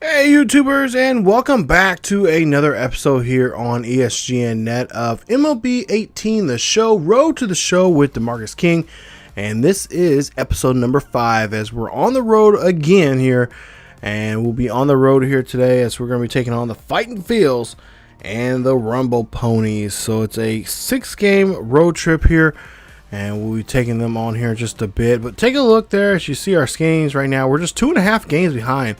Hey YouTubers, and welcome back to another episode here on ESGNet of MLB 18, the show, Road to the Show with DeMarcus King. And this is episode number 5 as we're on the road again here. And we'll be on the road here today as we're going to be taking on the Fightin Phils and the Rumble Ponies. So it's a 6-game road trip here, and we'll be taking them on here in just a bit. But take a look there as you see our standings right now. We're just 2.5 games behind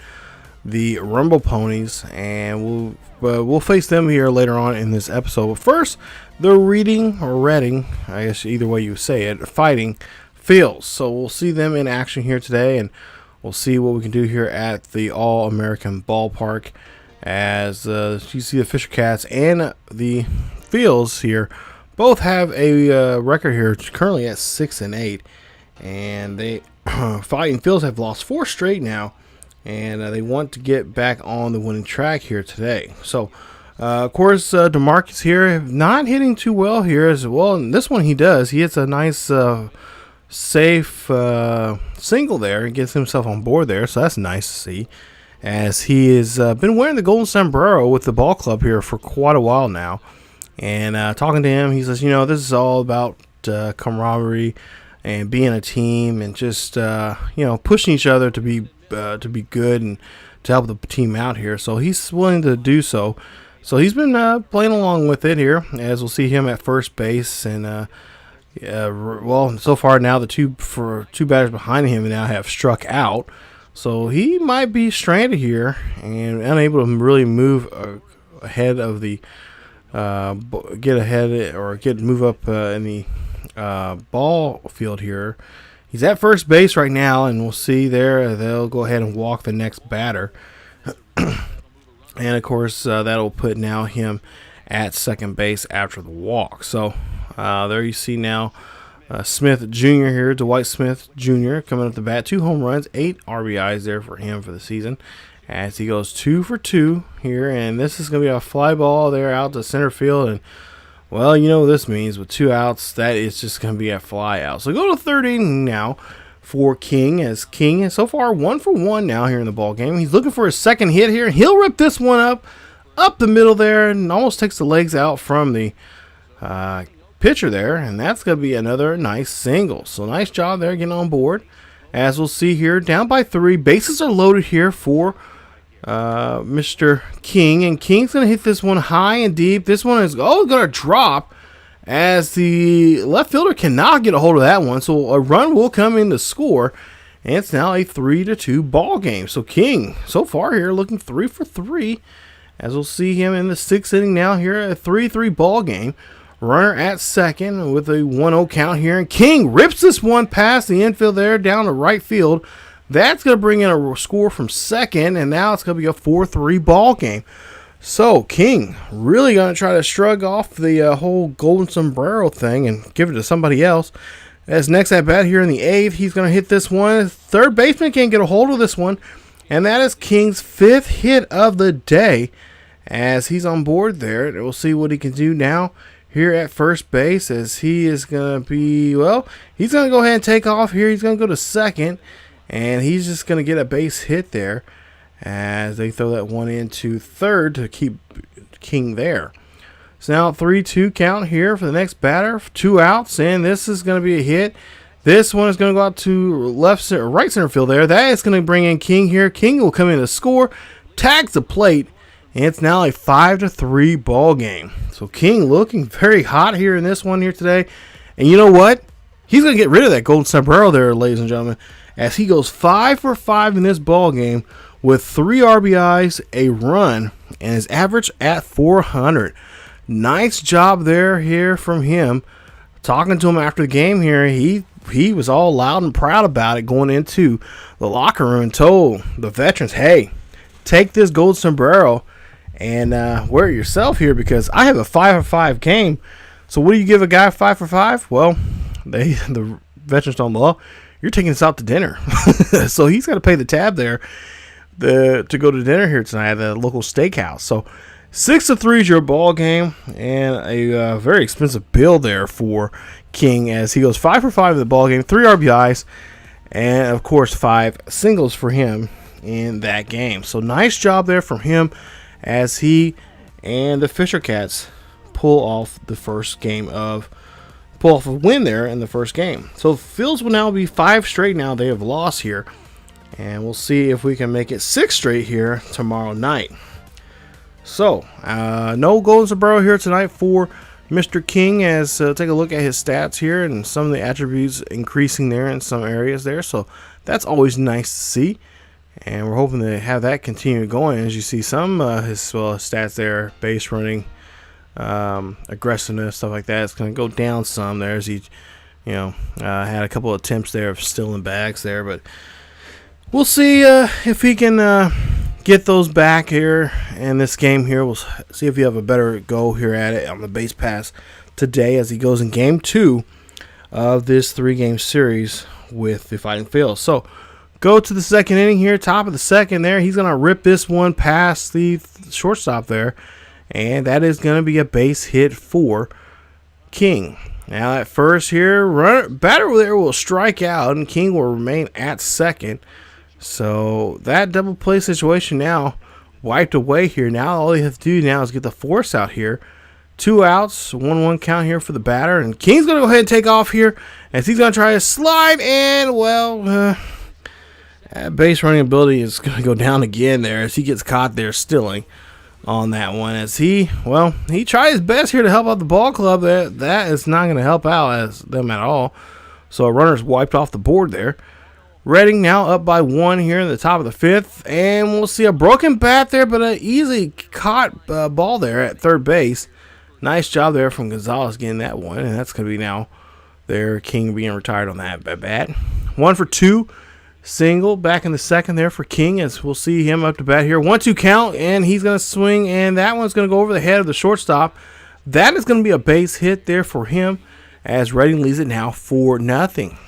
the Rumble Ponies, and we'll face them here later on in this episode. But first, the Reading, I guess either way you say it, Fightin Phils. So we'll see them in action here today, and we'll see what we can do here at the All-American Ballpark. As you see, the Fisher Cats and the Phils here both have a record here currently at 6-8, and they Fightin Phils have lost 4 straight now. And they want to get back on the winning track here today. So, of course, DeMarcus here not hitting too well here as well. And this one he does. He hits a nice, safe single there and gets himself on board there. So that's nice to see. As he has been wearing the golden sombrero with the ball club here for quite a while now. And talking to him, he says, you know, this is all about camaraderie and being a team and just, you know, pushing each other to be good and to help the team out here. So he's willing to do so. So he's been playing along with it here, as we'll see him at first base. And well, so far now the two batters behind him now have struck out. So he might be stranded here and unable to really move ahead of the move up in the ball field here. He's at first base right now, and we'll see there. They'll go ahead and walk the next batter. And, of course, that'll put now him at second base after the walk. So, there you see now Smith Jr. here, Dwight Smith Jr. coming up the bat. 2 home runs, 8 RBIs there for him for the season. As he goes 2 for 2 here, and this is going to be a fly ball there out to center field. And well, you know what this means. With 2 outs, that is just going to be a fly out. So go to third inning now for King, as King is so far 1 for 1 now here in the ball game. He's looking for his second hit here. He'll rip this one up the middle there, and almost takes the legs out from the pitcher there. And that's going to be another nice single. So nice job there getting on board. As we'll see here, down by 3. Bases are loaded here for Mr. King, and King's going to hit this one high and deep. This one is going to drop as the left fielder cannot get a hold of that one. So a run will come in to score, and it's now a 3-2 ball game. So King, so far here, looking 3 for 3, as we'll see him in the 6th inning now here, a 3-3 ball game. Runner at second with a 1-0 count here, and King rips this one past the infield there down to right field. That's going to bring in a score from second, and now it's going to be a 4-3 ball game. So, King really going to try to shrug off the whole golden sombrero thing and give it to somebody else. As next at bat here in the 8th, he's going to hit this one. Third baseman can't get a hold of this one, and that is King's 5th hit of the day as he's on board there. We'll see what he can do now here at first base, as he is going to be, well, he's going to go ahead and take off here. He's going to go to second. And he's just going to get a base hit there as they throw that one into third to keep King there. So now 3-2 count here for the next batter. 2 outs, and this is going to be a hit. This one is going to go out to right center field there. That is going to bring in King here. King will come in to score, tags the plate, and it's now a 5-3 ball game. So King looking very hot here in this one here today. And you know what? He's going to get rid of that golden sombrero there, ladies and gentlemen, as he goes 5 for 5 in this ball game with 3 RBIs, a run, and his average at 400. Nice job here from him. Talking to him after the game here, he was all loud and proud about it going into the locker room and told the veterans, hey, take this gold sombrero and wear it yourself here, because I have a 5 for 5 game. So what do you give a guy 5 for 5? Well, the veterans don't know. You're taking us out to dinner. So he's got to pay the tab there to go to dinner here tonight at the local steakhouse. So 6-3 is your ball game, and a very expensive bill there for King, as he goes 5 for 5 in the ball game, 3 RBIs, and of course 5 singles for him in that game. So nice job there from him as he and the Fisher Cats pull off a win there in the first game. So Phils will now be 5 straight now they have lost here, and we'll see if we can make it 6 straight here tomorrow night. So no golden sombrero here tonight for Mr. King, as take a look at his stats here and some of the attributes increasing there in some areas there. So that's always nice to see, and we're hoping to have that continue going. As you see, some his stats there, base running, aggressiveness, stuff like that, it's going to go down some there as he had a couple of attempts there of stealing bags there, but we'll see if he can get those back here in this game here. We'll see if you have a better go here at it on the base pass today as he goes in game 2 of this 3-game series with the Fightin Phils. So go to the second inning here, top of the second there. He's going to rip this one past the shortstop there, and that is going to be a base hit for King. Now at first here, batter there will strike out, and King will remain at second. So that double play situation now wiped away here. Now all you have to do now is get the force out here. 2 outs, 1-1 count here for the batter, and King's going to go ahead and take off here as he's going to try to slide, and well, base running ability is going to go down again there as he gets caught there stealing on that one, as he tried his best here to help out the ball club. That is not going to help out them at all. So a runner's wiped off the board there. Reading now up by 1 here in the top of the 5th, and we'll see a broken bat there, but an easily caught ball there at third base. Nice job there from Gonzalez getting that one, and that's going to be now there King being retired on that bat. 1 for 2, single back in the second there for King, as we'll see him up to bat here. 1-2 count, and he's going to swing, and that one's going to go over the head of the shortstop. That is going to be a base hit there for him, as Reading leads it now 4-0.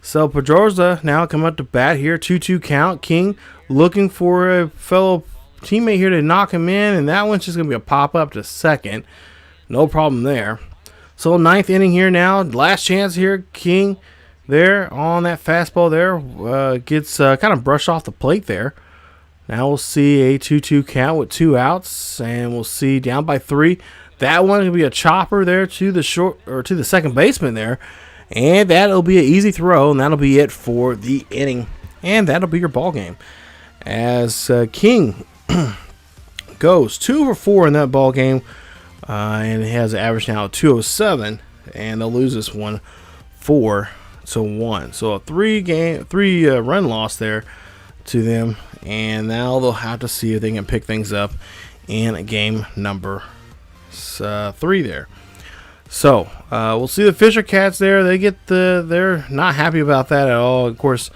So Pedroza now come up to bat here, 2-2 count. King looking for a fellow teammate here to knock him in, and that one's just going to be a pop-up to second. No problem there. So 9th inning here now, last chance here. King there on that fastball there gets kind of brushed off the plate there. Now we'll see a 2-2 count with 2 outs, and we'll see down by 3. That one will be a chopper there to the second baseman there. And that'll be an easy throw, and that'll be it for the inning. And that'll be your ball game. As King goes 2 for 4 in that ball game, and he has an average now of 207, and they'll lose this one 4-1. So a 3-run loss there to them, and now they'll have to see if they can pick things up in game number 3 there. So we'll see the Fisher Cats there. They're not happy about that at all. Of course,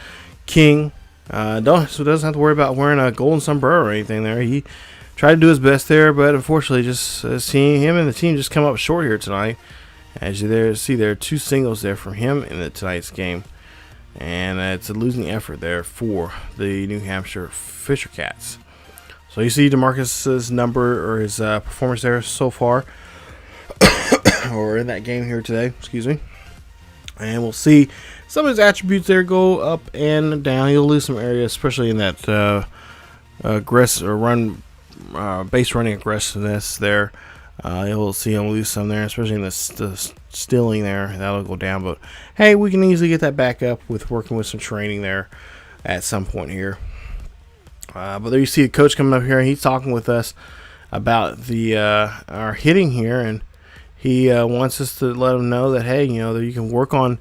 King doesn't have to worry about wearing a golden sombrero or anything there. He tried to do his best there, but unfortunately, just seeing him and the team just come up short here tonight. As you see there, 2 singles there from him in tonight's game, and it's a losing effort there for the New Hampshire Fisher Cats. So you see DeMarcus's number or his performance there so far. Or in that game here today, excuse me. And we'll see some of his attributes there go up and down. He'll lose some areas, especially in that base running aggressiveness there. You'll see him lose some there, especially in the stealing there. That'll go down, but hey, we can easily get that back up with working with some training there at some point here. But there you see the coach coming up here. He's talking with us about our hitting here, and he wants us to let him know that, hey, that you can work on,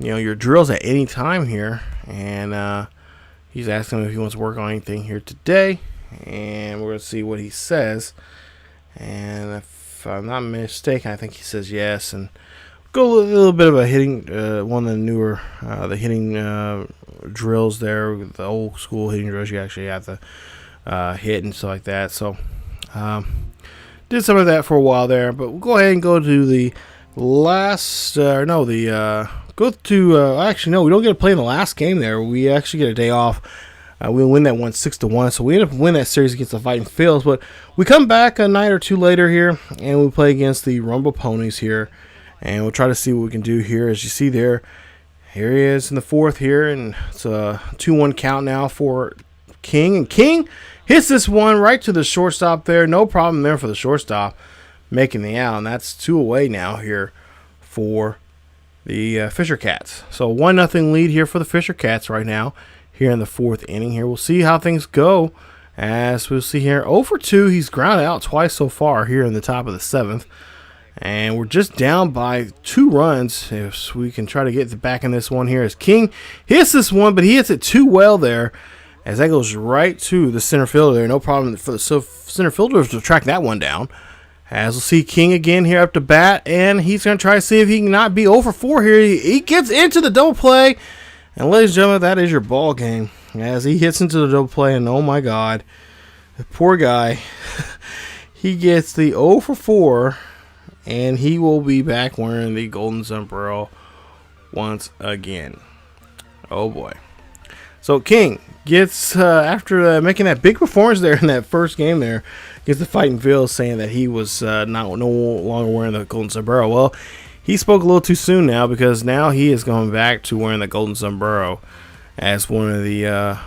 your drills at any time here. And he's asking him if he wants to work on anything here today. And we're going to see what he says. And if I'm not mistaken, I think he says yes. And go a little bit of a hitting, one of the newer, the hitting drills there, the old school hitting drills. You actually have to hit and stuff like that. So, did some of that for a while there, but we'll go ahead and go to the last, actually, no, we don't get to play in the last game there. We actually get a day off. We'll win that one 6-1, so we end up winning that series against the Fightin Phils, but we come back a night or two later here, and we play against the Rumble Ponies here, and we'll try to see what we can do here. As you see there, Here he is in the fourth here, and it's a 2-1 count now for King. And King hits this one right to the shortstop there. No problem there for the shortstop making the out. And that's 2 away now here for the Fisher Cats. So 1-0 lead here for the Fisher Cats right now here in the fourth inning here. We'll see how things go. As we'll see here, 0 for 2. He's grounded out twice so far here in the top of the 7th. And we're just down by 2 runs. If we can try to get back in this one here, as King hits this one, but he hits it too well there, as that goes right to the center fielder there. No problem for the center fielder to track that one down. As we'll see King again here up to bat, and he's going to try to see if he can not be 0 for 4 here. He gets into the double play, and ladies and gentlemen, that is your ball game. As he hits into the double play, and oh my God, the poor guy, he gets the 0 for 4. And he will be back wearing the golden sombrero once again. Oh boy. So King gets, after making that big performance there in that first game there, gets the Fightin Phils saying that he was no longer wearing the golden sombrero. Well, he spoke a little too soon now, because now he is going back to wearing the golden sombrero. As one of the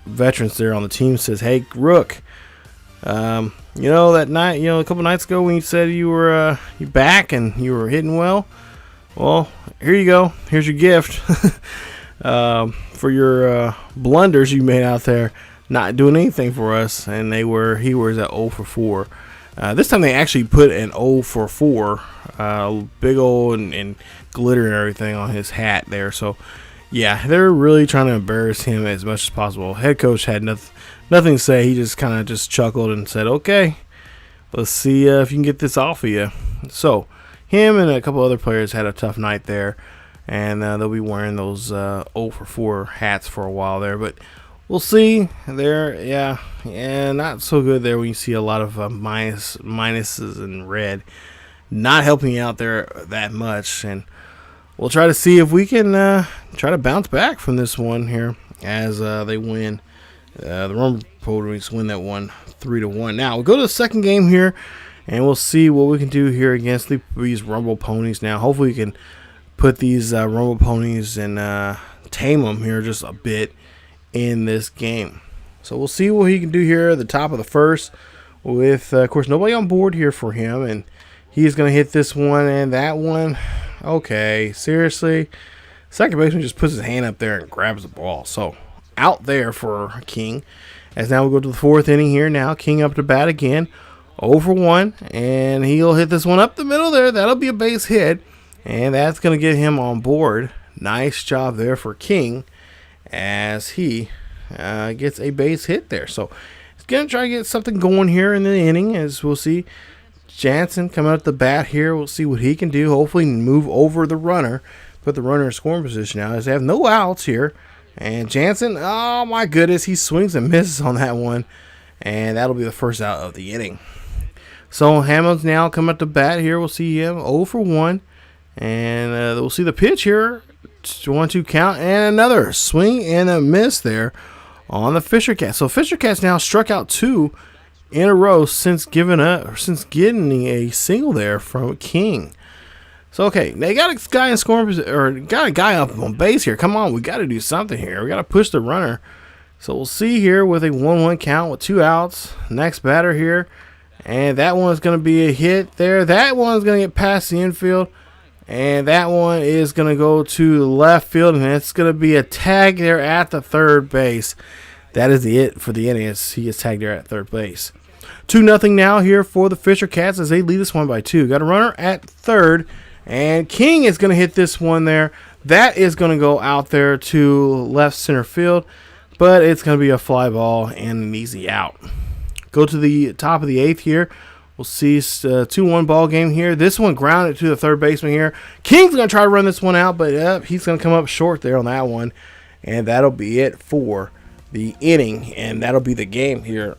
veterans there on the team says, "Hey, Rook, you know, that night, a couple nights ago when you said you were you back and you were hitting well here you go. Here's your gift for your blunders you made out there, not doing anything for us." And he was at 0 for 4. This time they actually put an 0 for 4, big old and glitter and everything on his hat there. So yeah, they're really trying to embarrass him as much as possible. Head coach had nothing to say. He just kind of just chuckled and said, "Okay, let's see if you can get this off of you." So him and a couple other players had a tough night there, and they'll be wearing those 0 for 4 hats for a while there. But we'll see there. Yeah, not so good there when you see a lot of minuses in red, not helping you out there that much. And we'll try to see if we can try to bounce back from this one here as they win. The Rumble Ponies win that one 3-1. Now we'll go to the second game here, and we'll see what we can do here against these Rumble Ponies. Now hopefully we can put these Rumble Ponies and tame them here just a bit in this game. So we'll see what he can do here at the top of the first, with of course nobody on board here for him, and he's going to hit this one and that one. Okay, seriously, second baseman just puts his hand up there and grabs the ball. So out there for King. As now we go to the fourth inning here. Now King up to bat again, 0 for 1, and he'll hit this one up the middle there. That'll be a base hit, and that's going to get him on board. Nice job there for King, as he gets a base hit there. So he's going to try to get something going here in the inning, as we'll see Jansen coming up the bat here. We'll see what he can do. Hopefully move over the runner, put the runner in scoring position now, as they have no outs here. And Jansen, oh my goodness, he swings and misses on that one, and that'll be the first out of the inning. So Hammonds now come up to bat here. We'll see him 0 for 1, and we'll see the pitch here. 1-2 count, and another swing and a miss there on the Fisher Cats. So Fisher Cats now struck out 2 in a row since getting a single there from King. So okay, they got a guy in scoring position, or got a guy up on base here. Come on, we got to do something here. We got to push the runner. So we'll see here with a 1-1 count with 2 outs. Next batter here, and that one's going to be a hit there. That one's going to get past the infield, and that one is going to go to the left field, and it's going to be a tag there at the third base. That is it for the inning. He gets tagged there at third base. 2-0 now here for the Fisher Cats as they lead this one by 2. Got a runner at third, and King is going to hit this one there. That is going to go out there to left center field, but it's going to be a fly ball and an easy out. Go to the top of the 8th here. We'll see 2-1 ball game here. This one grounded to the third baseman here. King's going to try to run this one out, but he's going to come up short there on that one, and that'll be it for the inning, and that'll be the game here.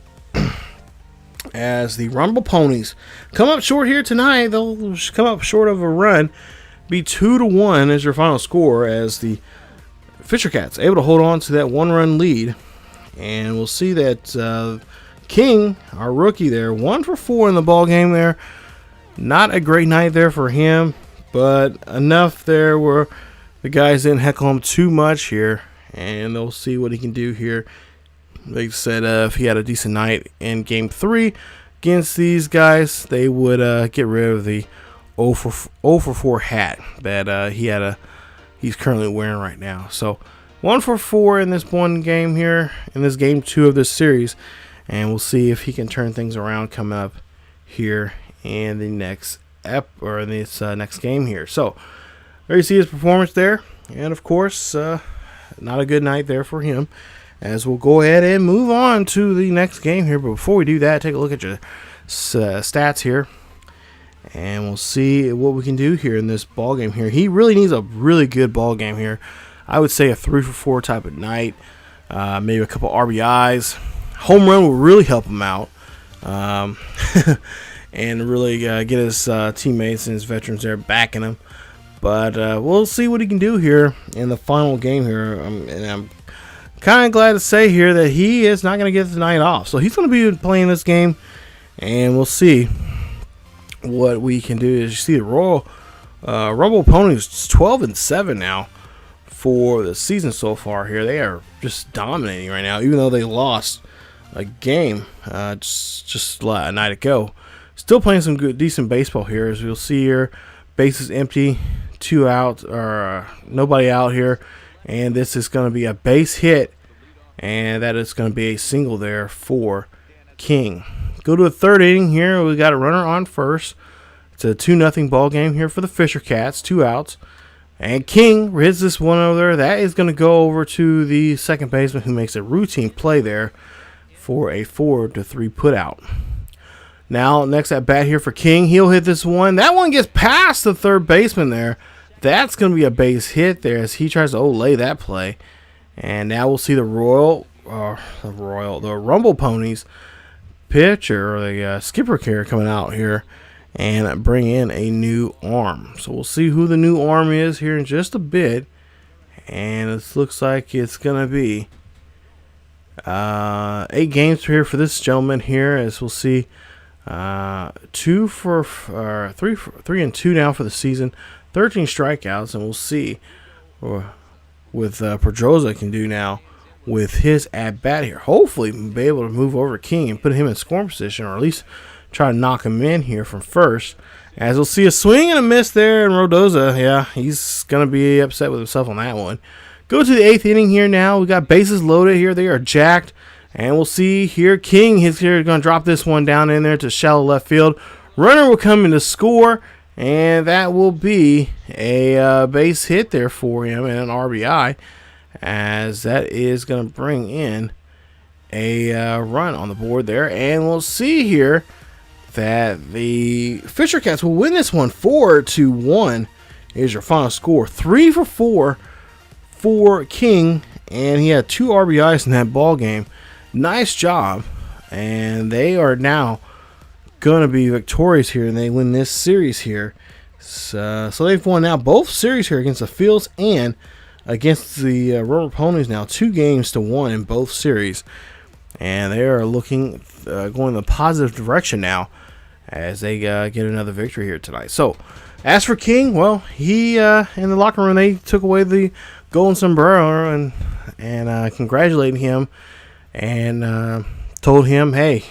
As the Rumble Ponies come up short here tonight, they'll come up short of a run. Be 2-1 as your final score, as the Fisher Cats able to hold on to that 1-run lead. And we'll see that King, our rookie there, 1 for 4 in the ball game there. Not a great night there for him, but enough there where the guys didn't heckle him too much here, and they'll see what he can do here. They said if he had a decent night in Game 3 against these guys, they would get rid of the 0 for 4 hat that he's currently wearing right now. So 1 for 4 in this one game here, in this Game 2 of this series, and we'll see if he can turn things around coming up here in the next next game here. So there you see his performance there, and of course not a good night there for him, as we'll go ahead and move on to the next game here. But before we do that, take a look at your stats here, and we'll see what we can do here in this ball game here. He really needs a really good ball game here. I would say a 3 for 4 type of night, maybe a couple RBIs. Home run will really help him out, and really get his teammates and his veterans there backing him. But we'll see what he can do here in the final game here. And I'm kind of glad to say here that he is not going to get the night off. So he's going to be playing this game, and we'll see what we can do. As you see, the Rumble Ponies 12-7 now for the season so far here. They are just dominating right now, even though they lost a game just a night ago. Still playing some good, decent baseball here. As you'll see here, bases empty, 2 out, or nobody out here, and this is going to be a base hit, and that is going to be a single there for King. Go to the 3rd inning here. We got a runner on first. It's a 2-0 ball game here for the Fisher Cats, 2 outs. And King hits this one over there. That is going to go over to the second baseman, who makes a routine play there for a 4-3 putout. Now, next at bat here for King. He'll hit this one. That one gets past the third baseman there. That's going to be a base hit there as he tries to lay that play. And now we'll see the Rumble Ponies pitcher, or the skipper here, coming out here and bring in a new arm. So we'll see who the new arm is here in just a bit. And it looks like it's going to be 8 games here for this gentleman here, as we'll see 3 and 2 now for the season, 13 strikeouts, and we'll see with Pedroza can do now with his at bat here. Hopefully be able to move over King and put him in scoring position, or at least try to knock him in here from first. As we'll see a swing and a miss there, and Rodoza, yeah, he's going to be upset with himself on that one. Go to the 8th inning here now. We got bases loaded here. They are jacked. And we'll see here, King is here going to drop this one down in there to shallow left field. Runner will come in to score, and that will be a base hit there for him and an RBI, as that is going to bring in a run on the board there. And we'll see here that the Fisher Cats will win this one 4-1 is your final score. 3 for 4 for King, and he had 2 RBIs in that ball game. Nice job, and they are now going to be victorious here, and they win this series here. So they've won now both series here against the Phils and against the Rumble Ponies now, 2-1 in both series, and they are looking going the positive direction now as they get another victory here tonight. So as for King, well, he in the locker room, they took away the golden sombrero and congratulated him and told him, hey,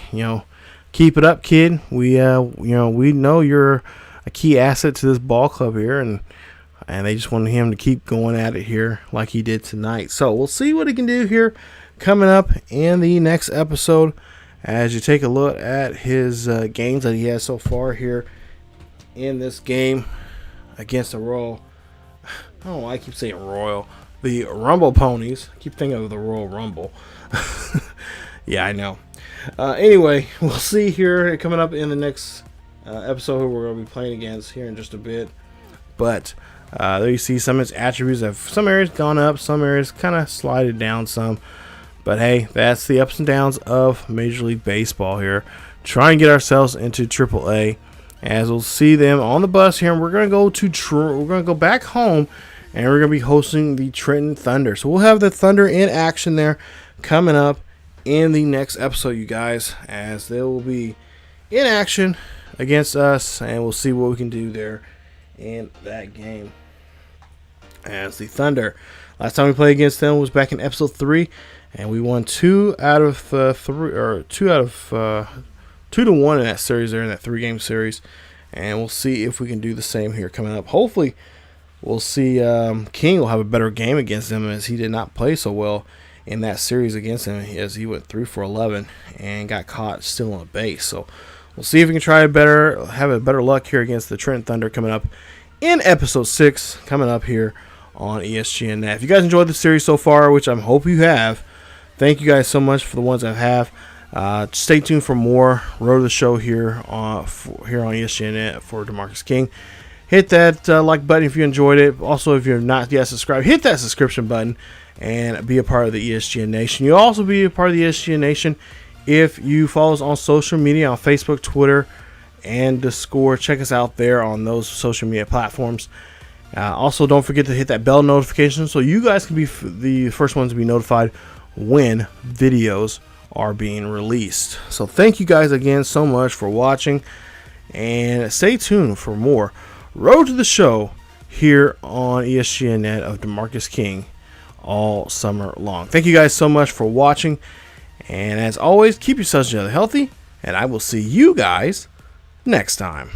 keep it up, kid. We know you're a key asset to this ball club here, and they just wanted him to keep going at it here like he did tonight. So we'll see what he can do here coming up in the next episode, as you take a look at his games that he has so far here in this game against the Royal. I don't know why I keep saying Royal. The Rumble Ponies. I keep thinking of the Royal Rumble. Yeah, I know. Anyway, we'll see here coming up in the next episode who we're going to be playing against here in just a bit. But there you see some of his attributes have some areas gone up, some areas kind of slided down some. But hey, that's the ups and downs of Major League Baseball here. Try and get ourselves into AAA, as we'll see them on the bus here. And we're gonna go back home, and we're gonna be hosting the Trenton Thunder. So we'll have the Thunder in action there coming up in the next episode, you guys, as they will be in action against us, and we'll see what we can do there in that game. as the Thunder. Last time we played against them was back in episode 3, and we won 2 out of 3, or 2 to 1 in that series there, in that 3-game series. And we'll see if we can do the same here coming up. Hopefully, we'll see King will have a better game against them, as he did not play so well in that series against him, as he went 3 for 11 and got caught still on the base. So we'll see if we can have a better luck here against the Trenton Thunder coming up in episode 6, coming up here on ESGNet. If you guys enjoyed the series so far, which I hope you have, thank you guys so much for the ones that have. Stay tuned for more Road to the Show here on ESGNet for DeMarcus King. Hit that like button if you enjoyed it. Also, if you're not yet subscribed, hit that subscription button and be a part of the ESGN Nation. You'll also be a part of the ESGN Nation if you follow us on social media, on Facebook, Twitter, and Discord. Check us out there on those social media platforms. Also, don't forget to hit that bell notification so you guys can be the first ones to be notified when videos are being released. So thank you guys again so much for watching, and stay tuned for more Road to the Show here on ESGNet of DeMarcus King all summer long. Thank you guys so much for watching, and as always, keep yourselves healthy, and I will see you guys next time.